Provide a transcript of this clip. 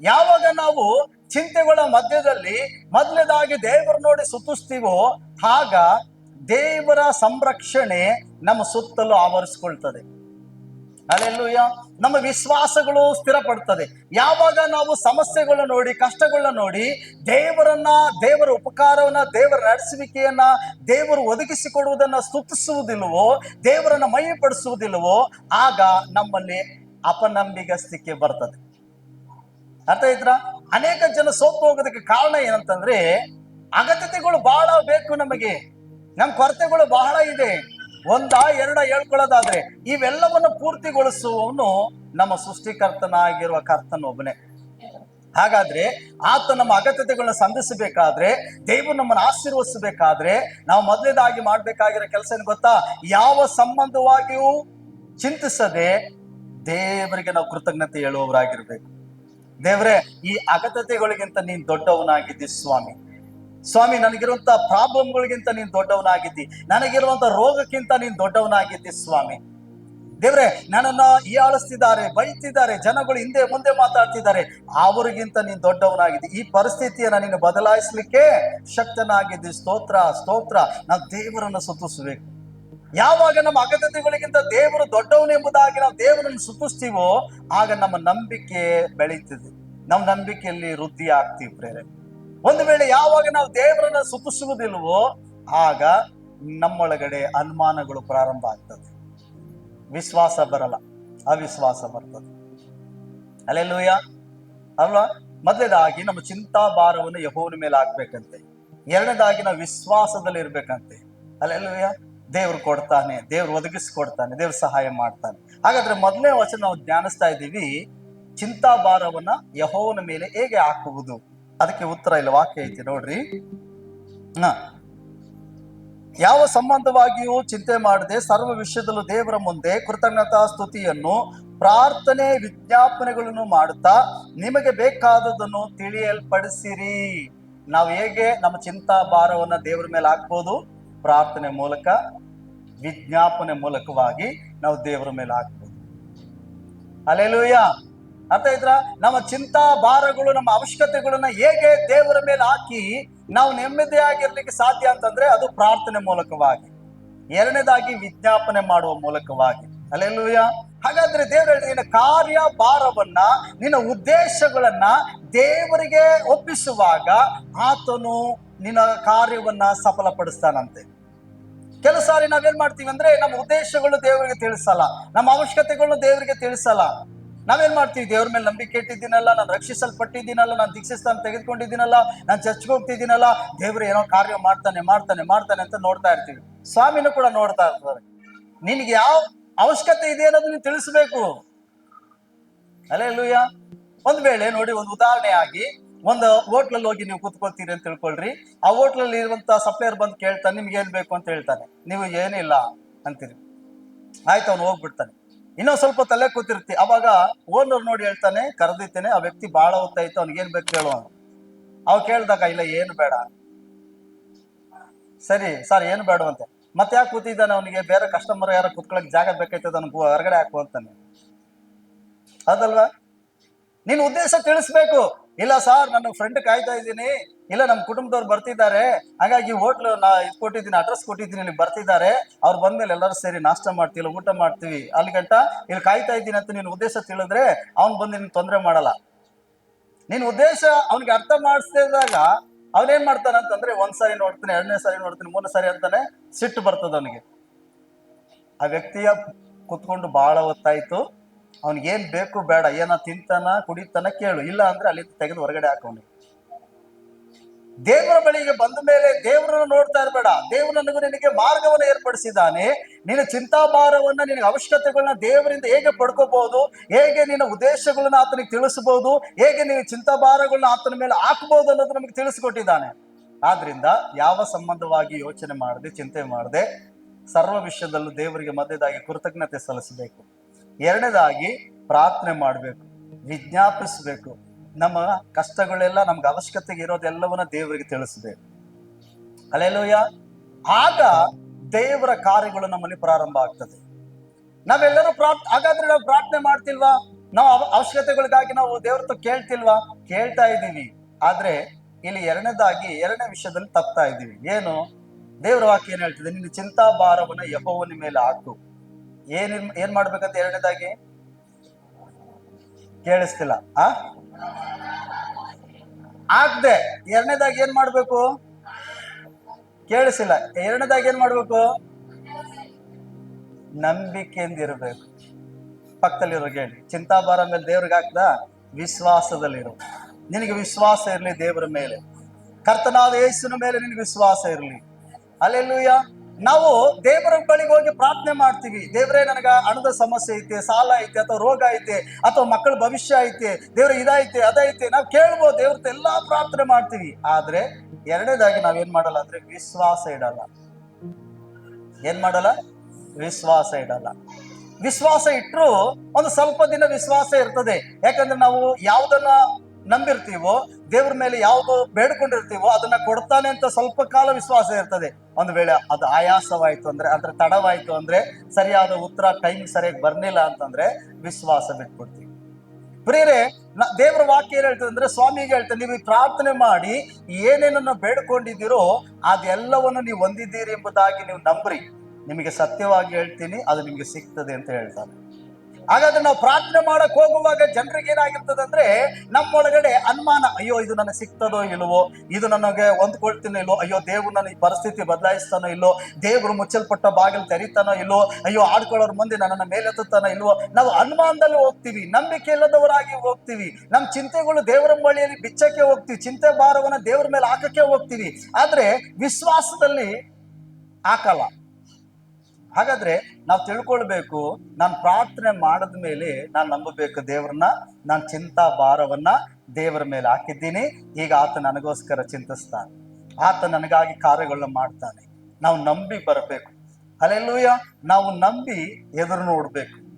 ಯಾವಾಗ ನಾವು ಚಿಂತೆಗಳ ಮಧ್ಯದಲ್ಲಿ ಮೊದಲನೇದಾಗಿ ದೇವರು ನೋಡಿ ಸುತ್ತಿಸ್ತೀವೋ ಆಗ ದೇವರ ಸಂರಕ್ಷಣೆ ನಮ್ಮ ಸುತ್ತಲೂ ಆವರಿಸ್ಕೊಳ್ತದೆ. ಅಲ್ಲೆಲ್ಲೂಯ್ಯ. ನಮ್ಮ ವಿಶ್ವಾಸಗಳು ಸ್ಥಿರಪಡ್ತದೆ. ಯಾವಾಗ ನಾವು ಸಮಸ್ಯೆಗಳನ್ನ ನೋಡಿ, ಕಷ್ಟಗಳನ್ನ ನೋಡಿ ದೇವರ ಉಪಕಾರವನ್ನ, ದೇವರ ನಡೆಸುವಿಕೆಯನ್ನ, ದೇವರು ಒದಗಿಸಿಕೊಡುವುದನ್ನ ಸ್ತುತಿಸುವುದಿಲ್ಲವೋ, ದೇವರನ್ನ ಮಹಿಮೆಪಡಿಸುವುದಿಲ್ಲವೋ, ಆಗ ನಮ್ಮಲ್ಲಿ ಅಪನಂಬಿಗಸ್ತಿಕೆ ಬರ್ತದೆ. ಅರ್ಥ ಆಯ್ತಾ? ಅನೇಕ ಜನ ಸೋತು ಹೋಗೋದಕ್ಕೆ ಕಾರಣ ಏನಂತಂದ್ರೆ, ಅಗತ್ಯತೆಗಳು ಬಹಳ ಬೇಕು, ನಮ್ ಕೊರತೆಗಳು ಬಹಳ ಇದೆ. ಎರಡ ಹೇಳ್ಕೊಳ್ಳೋದಾದ್ರೆ ಇವೆಲ್ಲವನ್ನು ಪೂರ್ತಿಗೊಳಿಸುವವನು ನಮ್ಮ ಸೃಷ್ಟಿಕರ್ತನಾಗಿರುವ ಕರ್ತನೊಬ್ಬನೇ. ಹಾಗಾದ್ರೆ ಆತ ನಮ್ಮ ಅಗತ್ಯತೆಗಳನ್ನ ಸಂಧಿಸಬೇಕಾದ್ರೆ, ದೇವರು ನಮ್ಮನ್ನು ಆಶೀರ್ವದಿಸಬೇಕಾದ್ರೆ ನಾವು ಮೊದಲನೇದಾಗಿ ಮಾಡ್ಬೇಕಾಗಿರೋ ಕೆಲಸ ಏನು ಗೊತ್ತಾ? ಯಾವ ಸಂಬಂಧವಾಗಿಯೂ ಚಿಂತಿಸದೆ ದೇವರಿಗೆ ನಾವು ಕೃತಜ್ಞತೆ ಹೇಳುವವರಾಗಿರ್ಬೇಕು. ದೇವ್ರೆ, ಈ ಅಗತ್ಯತೆಗಳಿಗಿಂತ ನೀನ್ ದೊಡ್ಡವನಾಗಿದ್ದಿ ಸ್ವಾಮಿ. ಸ್ವಾಮಿ, ನನಗಿರುವಂತ ಪ್ರಾಬ್ಲಮ್ಗಳಿಗಿಂತ ನೀನ್ ದೊಡ್ಡವನಾಗಿದ್ದಿ, ನನಗಿರುವಂತ ರೋಗಕ್ಕಿಂತ ನೀನ್ ದೊಡ್ಡವನಾಗಿದ್ದಿ ಸ್ವಾಮಿ. ದೇವ್ರೆ, ನನ್ನನ್ನ ಹೀಯಾಳಿಸ್ತಿದ್ದಾರೆ, ಬೈತಿದ್ದಾರೆ, ಜನಗಳು ಹಿಂದೆ ಮುಂದೆ ಮಾತಾಡ್ತಿದ್ದಾರೆ, ಅವರಿಗಿಂತ ನೀನ್ ದೊಡ್ಡವನಾಗಿದ್ದಿ. ಈ ಪರಿಸ್ಥಿತಿಯನ್ನ ನೀನು ಬದಲಾಯಿಸ್ಲಿಕ್ಕೆ ಶಕ್ತನಾಗಿದ್ದಿ. ಸ್ತೋತ್ರ ಸ್ತೋತ್ರ. ನಾವು ದೇವರನ್ನು ಸ್ತುತಿಸಬೇಕು. ಯಾವಾಗ ನಮ್ಮ ಅಗತ್ಯತೆಗಳಿಗಿಂತ ದೇವರು ದೊಡ್ಡವನು ಎಂಬುದಾಗಿ ನಾವು ದೇವರನ್ನು ಸ್ತುತಿಸ್ತೀವೋ ಆಗ ನಮ್ಮ ನಂಬಿಕೆ ಬೆಳೀತದೆ, ನಮ್ಮ ನಂಬಿಕೆಯಲ್ಲಿ ವೃದ್ಧಿ ಆಗ್ತೀವಿ ಪ್ರೇರೆ. ಒಂದು ವೇಳೆ ಯಾವಾಗ ನಾವು ದೇವರನ್ನ ಸ್ತುತಿಸುವುದಿಲ್ವೋ ಆಗ ನಮ್ಮೊಳಗಡೆ ಅನುಮಾನಗಳು ಪ್ರಾರಂಭ ಆಗ್ತದೆ, ವಿಶ್ವಾಸ ಬರಲ್ಲ, ಅವಿಶ್ವಾಸ ಬರ್ತದೆ. ಅಲ್ಲೆಲ್ಲೂಯ್ಯ ಅಲ್ವಾ? ಮೊದಲನೇದಾಗಿ ನಮ್ಮ ಚಿಂತಾ ಭಾರವನ್ನು ಯೆಹೋವನ ಮೇಲೆ ಹಾಕ್ಬೇಕಂತೆ. ಎರಡನೇದಾಗಿ ನಾವು ವಿಶ್ವಾಸದಲ್ಲಿ ಇರ್ಬೇಕಂತೆ. ಅಲ್ಲೆಲ್ಲೂಯ್ಯ. ದೇವ್ರು ಕೊಡ್ತಾನೆ, ದೇವ್ರು ಒದಗಿಸ್ಕೊಡ್ತಾನೆ, ದೇವ್ರು ಸಹಾಯ ಮಾಡ್ತಾನೆ. ಹಾಗಾದ್ರೆ ಮೊದಲನೇ ವಚನ ನಾವು ಧ್ಯಾನಿಸ್ತಾ ಇದ್ದೀವಿ, ಚಿಂತಾ ಭಾರವನ್ನ ಯೆಹೋವನ ಮೇಲೆ ಹೇಗೆ ಹಾಕುವುದು? ಅದಕ್ಕೆ ಉತ್ತರ ಇಲ್ಲ, ವಾಕ್ಯ ಐತಿ ನೋಡ್ರಿ. ಯಾವ ಸಂಬಂಧವಾಗಿಯೂ ಚಿಂತೆ ಮಾಡದೆ ಸರ್ವ ವಿಷಯದಲ್ಲೂ ದೇವರ ಮುಂದೆ ಕೃತಜ್ಞತಾ ಸ್ತುತಿಯನ್ನು ಪ್ರಾರ್ಥನೆ ವಿಜ್ಞಾಪನೆಗಳನ್ನು ಮಾಡುತ್ತಾ ನಿಮಗೆ ಬೇಕಾದದನ್ನು ತಿಳಿಯಲ್ಪಡಿಸಿರಿ. ನಾವು ಹೇಗೆ ನಮ್ಮ ಚಿಂತಾ ಭಾರವನ್ನ ದೇವರ ಮೇಲೆ ಹಾಕ್ಬೋದು? ಪ್ರಾರ್ಥನೆ ಮೂಲಕ, ವಿಜ್ಞಾಪನೆ ಮೂಲಕವಾಗಿ ನಾವು ದೇವರ ಮೇಲೆ ಹಾಕ್ಬೋದು. ಹಲ್ಲೆಲೂಯ. ಅರ್ಥ ಆಯ್ತಾ? ನಮ್ಮ ಚಿಂತಾ ಭಾರಗಳು, ನಮ್ಮ ಅವಶ್ಯಕತೆಗಳನ್ನ ಹೇಗೆ ದೇವರ ಮೇಲೆ ಹಾಕಿ ನಾವು ನೆಮ್ಮದಿಯಾಗಿರ್ಲಿಕ್ಕೆ ಸಾಧ್ಯ ಅಂತಂದ್ರೆ ಅದು ಪ್ರಾರ್ಥನೆ ಮೂಲಕವಾಗಿ, ಎರಡನೇದಾಗಿ ವಿಜ್ಞಾಪನೆ ಮಾಡುವ ಮೂಲಕವಾಗಿ. ಹಲ್ಲೆಲೂಯ. ಹಾಗಾದ್ರೆ ದೇವರು ಹೇಳಿ, ನಿನ್ನ ಕಾರ್ಯ ಭಾರವನ್ನ, ನಿನ್ನ ಉದ್ದೇಶಗಳನ್ನ ದೇವರಿಗೆ ಒಪ್ಪಿಸುವಾಗ ಆತನು ನಿನ್ನ ಕಾರ್ಯವನ್ನ ಸಫಲಪಡಿಸ್ತಾನಂತೆ. ಕೆಲವು ಸಾರಿ ನಾವೇನ್ ಮಾಡ್ತೀವಿ ಅಂದ್ರೆ ನಮ್ಮ ಉದ್ದೇಶಗಳು ದೇವರಿಗೆ ತಿಳಿಸಲ್ಲ, ನಮ್ಮ ಅವಶ್ಯಕತೆಗಳನ್ನು ದೇವರಿಗೆ ತಿಳಿಸಲ್ಲ. ನಾವೇನ್ ಮಾಡ್ತೀವಿ? ದೇವ್ರ ಮೇಲೆ ನಂಬಿಕೆ ಇಟ್ಟಿದ್ದೀನಲ್ಲ, ನಾನು ರಕ್ಷಿಸಲ್ಪಟ್ಟಿದ್ದೀನಲ್ಲ, ನಾನು ದೀಕ್ಷಾಸ್ಥಾನ ತೆಗೆದುಕೊಂಡಿದ್ದೀನಲ್ಲ, ನಾನು ಚರ್ಚ್ಗೆ ಹೋಗ್ತಿದ್ದೀನಲ್ಲ, ದೇವ್ರು ಏನೋ ಕಾರ್ಯ ಮಾಡ್ತಾನೆ ಮಾಡ್ತಾನೆ ಮಾಡ್ತಾನೆ ಅಂತ ನೋಡ್ತಾ ಇರ್ತೀವಿ. ಸ್ವಾಮಿನೂ ಕೂಡ ನೋಡ್ತಾ ಇರ್ತಾರೆ. ನಿನ್ಗೆ ಯಾವ ಅವಶ್ಯಕತೆ ಇದೆ ಅನ್ನೋದು ನೀನು ತಿಳಿಸ್ಬೇಕು. ಹಲ್ಲೆಲೂಯ. ಒಂದ್ ವೇಳೆ ನೋಡಿ, ಒಂದು ಉದಾಹರಣೆ ಆಗಿ, ಒಂದು ಹೋಟ್ಲಲ್ಲಿ ಹೋಗಿ ನೀವು ಕೂತ್ಕೊಳ್ತೀರಿ ಅಂತ ತಿಳ್ಕೊಳ್ರಿ. ಆ ಹೋಟ್ಲಲ್ಲಿ ಇರುವಂತ ಸಪ್ಲೈಯರ್ ಬಂದು ಕೇಳ್ತಾನೆ, ನಿಮ್ಗೆ ಏನ್ ಬೇಕು ಅಂತ ಹೇಳ್ತಾನೆ. ನೀವು ಏನಿಲ್ಲ ಅಂತೀರಿ. ಆಯ್ತು, ಅವ್ನು ಹೋಗ್ಬಿಡ್ತಾನೆ. ಇನ್ನೊಂದ್ ಸ್ವಲ್ಪ ತಲೆ ಕೂತಿರ್ತಿ. ಅವಾಗ ಓನರ್ ನೋಡಿ ಹೇಳ್ತಾನೆ, ಕರೆದಿದ್ದೇನೆ, ಆ ವ್ಯಕ್ತಿ ಬಹಳ ಹೊತ್ತಾಯ್ತು, ಅವ್ನಿಗೇನ್ ಬೇಕು ಹೇಳುವ. ಅವ್ ಕೇಳ್ದಾಗ, ಇಲ್ಲ ಏನು ಬೇಡ. ಸರಿ ಸರ್, ಏನು ಬೇಡವಂತೆ. ಮತ್ತೆ ಯಾಕೆ ಕೂತಿದ್ದಾನೆ? ಅವನಿಗೆ ಬೇರೆ ಕಸ್ಟಮರ್ ಯಾರು ಕುತ್ಕೊಳಕ್ ಜಾಗ ಬೇಕಾಯ್ತದ, ಅವ್ನಿಗೆ ಹೊರಗಡೆ ಹಾಕು ಅಂತಾನೆ. ಅದಲ್ವಾ? ನೀನ್ ಉದ್ದೇಶ ತಿಳಿಸ್ಬೇಕು. ಇಲ್ಲ ಸರ್, ನನ್ನ ಫ್ರೆಂಡ್ ಕಾಯ್ತಾ ಇದ್ದೀನಿ, ಇಲ್ಲ ನಮ್ಮ ಕುಟುಂಬದವ್ರು ಬರ್ತಿದ್ದಾರೆ, ಹಾಗಾಗಿ ಹೋಟ್ಲು ಇದು ಕೊಟ್ಟಿದ್ದೀನಿ, ಅಡ್ರೆಸ್ ಕೊಟ್ಟಿದ್ದೀನಿ, ಇಲ್ಲಿ ಬರ್ತಿದ್ದಾರೆ, ಅವ್ರು ಬಂದ್ಮೇಲೆ ಎಲ್ಲರೂ ಸೇರಿ ನಾಷ್ಟ ಮಾಡ್ತೀವಿ, ಊಟ ಮಾಡ್ತೀವಿ, ಅಲ್ಲಿ ಗಂಟ ಇಲ್ಲಿ ಕಾಯ್ತಾ ಇದ್ದೀನಿ ಅಂತ ನೀನು ಉದ್ದೇಶ ತಿಳಿದ್ರೆ ಅವ್ನು ಬಂದು ನಿನ್ ತೊಂದರೆ ಮಾಡಲ್ಲ. ನಿನ್ ಉದ್ದೇಶ ಅವ್ನಿಗೆ ಅರ್ಥ ಮಾಡಿಸಿದಾಗ ಅವನೇನ್ ಮಾಡ್ತಾನೆ ಅಂತಂದ್ರೆ, ಒಂದ್ಸಾರಿ ನೋಡ್ತಾನೆ, ಎರಡನೇ ಸಾರಿ ನೋಡ್ತಾನೆ, ಮೂರನೇ ಸಾರಿ ಅಂತಾನೆ, ಸಿಟ್ಟು ಬರ್ತದ ಅವನಿಗೆ. ಆ ವ್ಯಕ್ತಿಯ ಕುತ್ಕೊಂಡು ಬಹಳ ಹೊತ್ತಾಯ್ತು, ಅವ್ನಿಗೇನ್ ಬೇಕು ಬೇಡ, ಏನ ತಿಂತಾನ ಕುಡಿತಾನ ಕೇಳು, ಇಲ್ಲ ಅಂದ್ರೆ ಅಲ್ಲಿ ತೆಗೆದು ಹೊರಗಡೆ ಹಾಕೋನು. ದೇವರ ಬಳಿಗೆ ಬಂದ ಮೇಲೆ ದೇವರನ್ನು ನೋಡ್ತಾ ಇರಬೇಡ. ದೇವರು ನಿನಗೆ ಮಾರ್ಗವನ್ನು ಏರ್ಪಡಿಸಿದ್ದಾನೆ. ನಿನ್ನ ಚಿಂತಾಭಾರವನ್ನ, ನಿನ್ನ ಅವಶ್ಯಕತೆಗಳನ್ನ ದೇವರಿಂದ ಹೇಗೆ ಪಡ್ಕೋಬಹುದು, ಹೇಗೆ ನಿನ್ನ ಉದ್ದೇಶಗಳನ್ನ ಆತನಿಗೆ ತಿಳಿಸಬಹುದು, ಹೇಗೆ ನಿನ್ನ ಚಿಂತಾಭಾರಗಳನ್ನ ಆತನ ಮೇಲೆ ಹಾಕಬಹುದು ಅನ್ನೋದು ನಮಗೆ ತಿಳಿಸಿಕೊಟ್ಟಿದ್ದಾನೆ. ಆದ್ರಿಂದ ಯಾವ ಸಂಬಂಧವಾಗಿ ಯೋಚನೆ ಮಾಡದೆ, ಚಿಂತೆ ಮಾಡದೆ, ಸರ್ವ ವಿಷಯದಲ್ಲೂ ದೇವರಿಗೆ ಮಧ್ಯದಾಗಿ ಕೃತಜ್ಞತೆ ಸಲ್ಲಿಸಬೇಕು. ಎರಡನೇದಾಗಿ ಪ್ರಾರ್ಥನೆ ಮಾಡಬೇಕು, ವಿಜ್ಞಾಪಿಸ್ಬೇಕು. ನಮ್ಮ ಕಷ್ಟಗಳೆಲ್ಲ, ನಮ್ಗೆ ಅವಶ್ಯಕತೆಗೆ ಇರೋದೆಲ್ಲವನ್ನ ದೇವರಿಗೆ ತಿಳಿಸ್ಬೇಕು. ಹಲ್ಲೆಲೂಯ. ಆಗ ದೇವರ ಕಾರ್ಯಗಳು ನಮ್ಮಲ್ಲಿ ಪ್ರಾರಂಭ ಆಗ್ತದೆ. ನಾವೆಲ್ಲರೂ ಹಾಗಾದ್ರೆ ನಾವು ಪ್ರಾರ್ಥನೆ ಮಾಡ್ತಿಲ್ವಾ? ನಾವು ಅವಶ್ಯಕತೆಗಳಿಗಾಗಿ ನಾವು ದೇವ್ರ ಹತ್ರ ಕೇಳ್ತಿಲ್ವಾ? ಕೇಳ್ತಾ ಇದ್ದೀವಿ. ಆದ್ರೆ ಇಲ್ಲಿ ಎರಡನೇ ವಿಷಯದಲ್ಲಿ ತಪ್ತಾ ಇದ್ದೀವಿ. ಏನು? ದೇವ್ರ ವಾಕ್ಯ ಏನ್ ಹೇಳ್ತಿದೆ? ನಿನ್ನ ಚಿಂತಾ ಭಾರವನ್ನ ಯೆಹೋವನ ಮೇಲೆ ಹಾಕು. ಏನ್ ಮಾಡ್ಬೇಕಂತ ಎರಡನೇದಾಗಿ? ಕೇಳಿಸ್ತಿಲ್ಲ. ಆಗ್ದೆ ಎರಡನೇದಾಗಿ ಏನ್ ಮಾಡ್ಬೇಕು? ಕೇಳಿಸಿಲ್ಲ. ಎರಡನೇದಾಗಿ ಏನ್ ಮಾಡ್ಬೇಕು? ನಂಬಿಕೆಯಿಂದಿರ್ಬೇಕು. ಪಕ್ಕದಲ್ಲಿರೋ ಹೇಳಿ, ಚಿಂತಾಭಾರ ಮೇಲೆ ದೇವ್ರಿಗೆ ಹಾಕ್ದ, ವಿಶ್ವಾಸದಲ್ಲಿರು. ನಿನಗೆ ವಿಶ್ವಾಸ ಇರಲಿ ದೇವರ ಮೇಲೆ, ಕರ್ತನಾದ ಯೇಸುವಿನ ಮೇಲೆ ನಿನಗೆ ವಿಶ್ವಾಸ ಇರಲಿ. ಹಲ್ಲೆಲೂಯಾ. ನಾವು ದೇವರ ಬಳಿಗೆ ಹೋಗಿ ಪ್ರಾರ್ಥನೆ ಮಾಡ್ತೀವಿ. ದೇವರೇ, ನನಗ ಹಣದ ಸಮಸ್ಯೆ ಐತೆ, ಸಾಲ ಐತೆ, ಅಥವಾ ರೋಗ ಐತೆ, ಅಥವಾ ಮಕ್ಕಳ ಭವಿಷ್ಯ ಐತೆ, ದೇವ್ರ ಇದೈತೆ ಅದೈತೆ, ನಾವು ಕೇಳ್ಬೋದು, ದೇವ್ರ ಎಲ್ಲಾ ಪ್ರಾರ್ಥನೆ ಮಾಡ್ತೀವಿ. ಆದ್ರೆ ಎರಡನೇದಾಗಿ ನಾವೇನ್ ಮಾಡಲ್ಲ ಅಂದ್ರೆ ವಿಶ್ವಾಸ ಇಡಲ್ಲ. ಏನ್ ಮಾಡಲ್ಲ? ವಿಶ್ವಾಸ ಇಡಲ್ಲ. ವಿಶ್ವಾಸ ಇಟ್ಟರು ಒಂದು ಸ್ವಲ್ಪ ದಿನ ವಿಶ್ವಾಸ ಇರ್ತದೆ. ಯಾಕಂದ್ರೆ ನಾವು ಯಾವ್ದನ್ನ ನಂಬಿರ್ತೀವೋ, ದೇವ್ರ ಮೇಲೆ ಯಾವ್ದು ಬೇಡ್ಕೊಂಡಿರ್ತೀವೋ ಅದನ್ನ ಕೊಡ್ತಾನೆ ಅಂತ ಸ್ವಲ್ಪ ಕಾಲ ವಿಶ್ವಾಸ ಇರ್ತದೆ. ಒಂದು ವೇಳೆ ಅದು ಆಯಾಸವಾಯ್ತು ಅಂದ್ರೆ ತಡವಾಯ್ತು ಅಂದ್ರೆ, ಸರಿಯಾದ ಉತ್ತರ ಟೈಮ್ ಸರಿಯಾಗಿ ಬರ್ಲಿಲ್ಲ ಅಂತಂದ್ರೆ ವಿಶ್ವಾಸ ಬಿಟ್ಬಿಡ್ತೀವಿ. ಪ್ರಿಯರೇ, ದೇವರ ವಾಕ್ಯ ಏನ್ ಹೇಳ್ತದೆ ಅಂದ್ರೆ, ಸ್ವಾಮಿಗೆ ಹೇಳ್ತಾರೆ, ನೀವು ಪ್ರಾರ್ಥನೆ ಮಾಡಿ ಏನೇನನ್ನ ಬೇಡ್ಕೊಂಡಿದ್ದೀರೋ ಅದೆಲ್ಲವನ್ನು ನೀವು ಹೊಂದಿದ್ದೀರಿ ಎಂಬುದಾಗಿ ನೀವು ನಂಬ್ರಿ, ನಿಮಗೆ ಸತ್ಯವಾಗಿ ಹೇಳ್ತೀನಿ ಅದು ನಿಮ್ಗೆ ಸಿಗ್ತದೆ ಅಂತ ಹೇಳ್ತಾರೆ. ಹಾಗಾದ್ರೆ ನಾವು ಪ್ರಾರ್ಥನೆ ಮಾಡಕ್ ಹೋಗುವಾಗ ಜನರಿಗೆ ಏನಾಗಿರ್ತದೆ ಅಂದ್ರೆ, ನಮ್ಮೊಳಗಡೆ ಅನುಮಾನ, ಅಯ್ಯೋ ಇದು ನನಗೆ ಸಿಗ್ತದೋ ಇಲ್ವೋ, ಇದು ನನಗೆ ಹೊಂದ್ಕೊಳ್ತೀನೋ ಇಲ್ವೋ, ಅಯ್ಯೋ ದೇವ್ರು ನನ್ನ ಈ ಪರಿಸ್ಥಿತಿ ಬದಲಾಯಿಸ್ತಾನೋ ಇಲ್ಲೋ, ದೇವ್ರು ಮುಚ್ಚಲ್ಪಟ್ಟ ಬಾಗಿಲು ತೆರೀತಾನೋ ಇಲ್ವೋ, ಅಯ್ಯೋ ಆಡ್ಕೊಳ್ಳೋರ್ ಮುಂದೆ ನನ್ನನ್ನು ಮೇಲೆತ್ತಾನೋ ಇಲ್ವೋ. ನಾವು ಅನುಮಾನದಲ್ಲಿ ಹೋಗ್ತೀವಿ, ನಂಬಿಕೆ ಇಲ್ಲದವರಾಗಿ ಹೋಗ್ತೀವಿ, ನಮ್ಮ ಚಿಂತೆಗಳು ದೇವರ ಬಳಿಯಲ್ಲಿ ಬಿಚ್ಚಕ್ಕೆ ಹೋಗ್ತೀವಿ, ಚಿಂತೆ ಭಾರವನ್ನ ದೇವರ ಮೇಲೆ ಹಾಕಕ್ಕೆ ಹೋಗ್ತೀವಿ. ಆದ್ರೆ ವಿಶ್ವಾಸದಲ್ಲಿ ಹಾಕಲ್ಲ. ಹಾಗಾದ್ರೆ ನಾವು ತಿಳ್ಕೊಳ್ಬೇಕು, ನಾನು ಪ್ರಾರ್ಥನೆ ಮಾಡಿದ ಮೇಲೆ ನಾನು ನಂಬಬೇಕು ದೇವ್ರನ್ನ. ನಾನು ಚಿಂತಾ ಭಾರವನ್ನ ದೇವರ ಮೇಲೆ ಹಾಕಿದ್ದೀನಿ. ಈಗ ಆತ ನನಗೋಸ್ಕರ ಚಿಂತಿಸ್ತಾನೆ, ಆತ ನನಗಾಗಿ ಕಾರ್ಯಗಳನ್ನ ಮಾಡ್ತಾನೆ. ನಾವು ನಂಬಿ ಬರಬೇಕು. ಹಲ್ಲೆಲೂಯಾ. ನಾವು ನಂಬಿ ಎದುರು ನೋಡ್ಬೇಕು.